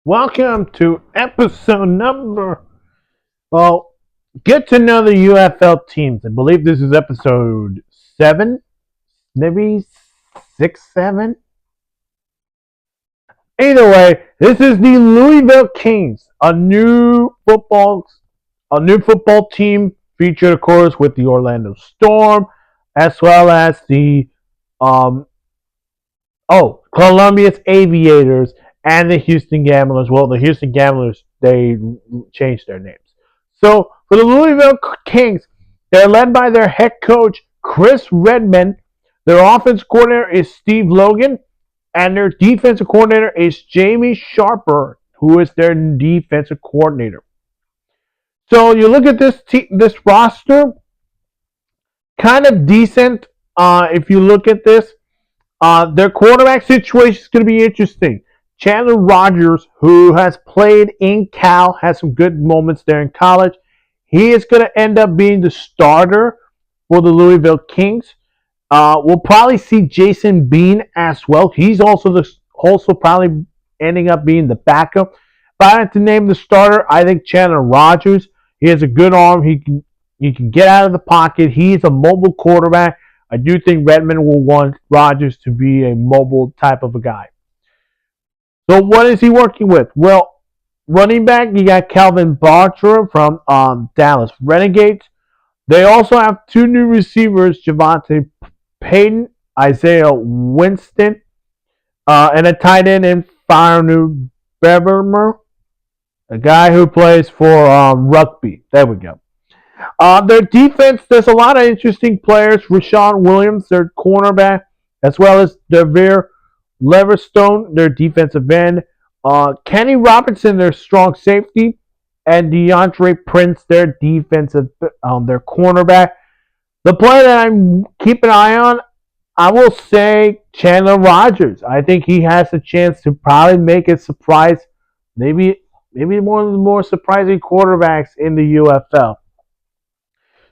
Welcome to episode well, get to know the UFL teams. I believe this is episode 7, maybe 6, 7. Either way, this is the Louisville Kings, a new football team featured, of course, with the Orlando Storm, as well as the um, Columbia's Aviators and the Houston Gamblers. Well, the Houston Gamblers, they changed their names. So for the Louisville Kings, they're led by their head coach, Chris Redmond. Their offense coordinator is Steve Logan, and their defensive coordinator is Jamie Sharper, who is their defensive coordinator. So you look at this roster, kind of decent. If you look at this, their quarterback situation is going to be interesting. Chandler Rogers, who has played in Cal, has some good moments there in college. He is going to end up being the starter for the Louisville Kings. We'll probably see Jason Bean as well. He's also probably ending up being the backup. If I had to name the starter, I think Chandler Rogers. He has a good arm. He can get out of the pocket. He's a mobile quarterback. I do think Redmond will want Rogers to be a mobile type of a guy. So what is he working with? Well, running back, you got Calvin Bartra from Dallas Renegades. They also have two new receivers, Javante Payton, Isaiah Winston, and a tight end in Farnu Bevermer, a guy who plays for rugby. There we go. Their defense, there's a lot of interesting players. Rashawn Williams, their cornerback, as well as Devere Leverstone, their defensive end. Kenny Robinson, their strong safety, and DeAndre Prince, their their cornerback. The player that I'm keeping an eye on, I will say Chandler Rogers. I think he has a chance to probably make a surprise, maybe one of the more surprising quarterbacks in the UFL.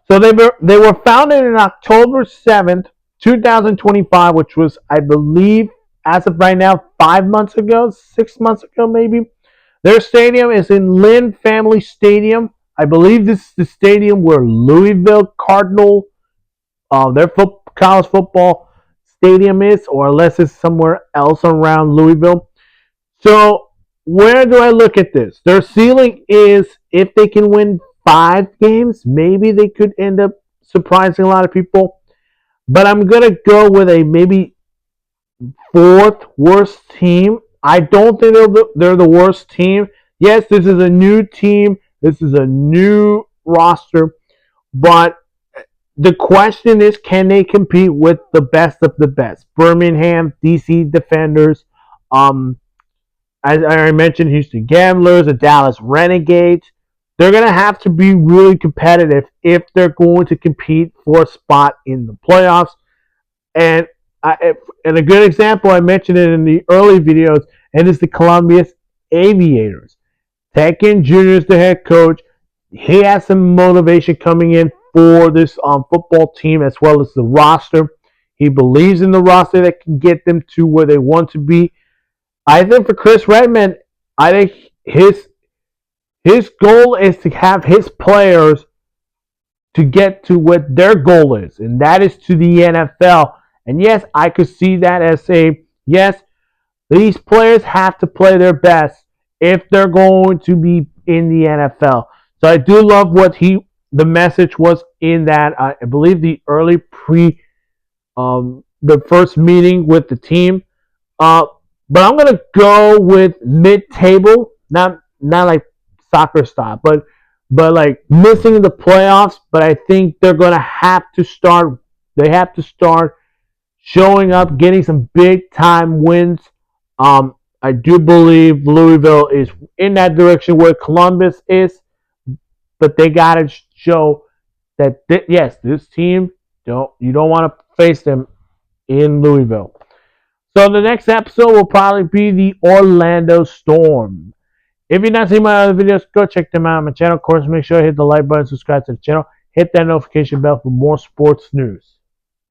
So they were founded in October 7th, 2025, which was, I believe, as of right now, 5 months ago, 6 months ago maybe. Their stadium is in Lynn Family Stadium. I believe this is the stadium where Louisville Cardinal, their college football stadium is, or unless it's somewhere else around Louisville. So where do I look at this? Their ceiling is, if they can win 5 games, maybe they could end up surprising a lot of people. But I'm going to go with a maybe 4th worst team. I don't think they're the worst team. Yes, this is a new team. This is a new roster. But the question is, can they compete with the best of the best? Birmingham, DC Defenders, as I mentioned, Houston Gamblers, the Dallas Renegades. They're going to have to be really competitive if they're going to compete for a spot in the playoffs. And a good example, I mentioned it in the early videos, and it's the Columbia Aviators. Tekken Jr. is the head coach. He has some motivation coming in for this football team as well as the roster. He believes in the roster that can get them to where they want to be. I think for Chris Redmond, I think his goal is to have his players to get to what their goal is, and that is to the NFL. And yes, I could see that as yes, these players have to play their best if they're going to be in the NFL. So I do love what the message was in that. I believe the early the first meeting with the team. But I'm gonna go with mid-table, not like soccer style, but like missing the playoffs. But I think they're gonna have to start. They have to start showing up, getting some big time wins. I do believe Louisville is in that direction where Columbus is, but they gotta show that yes, this team you don't want to face them in Louisville. So the next episode will probably be the Orlando Storm. If you're not seeing my other videos, go check them out on my channel. Of course, make sure to hit the like button, subscribe to the channel, hit that notification bell for more sports news.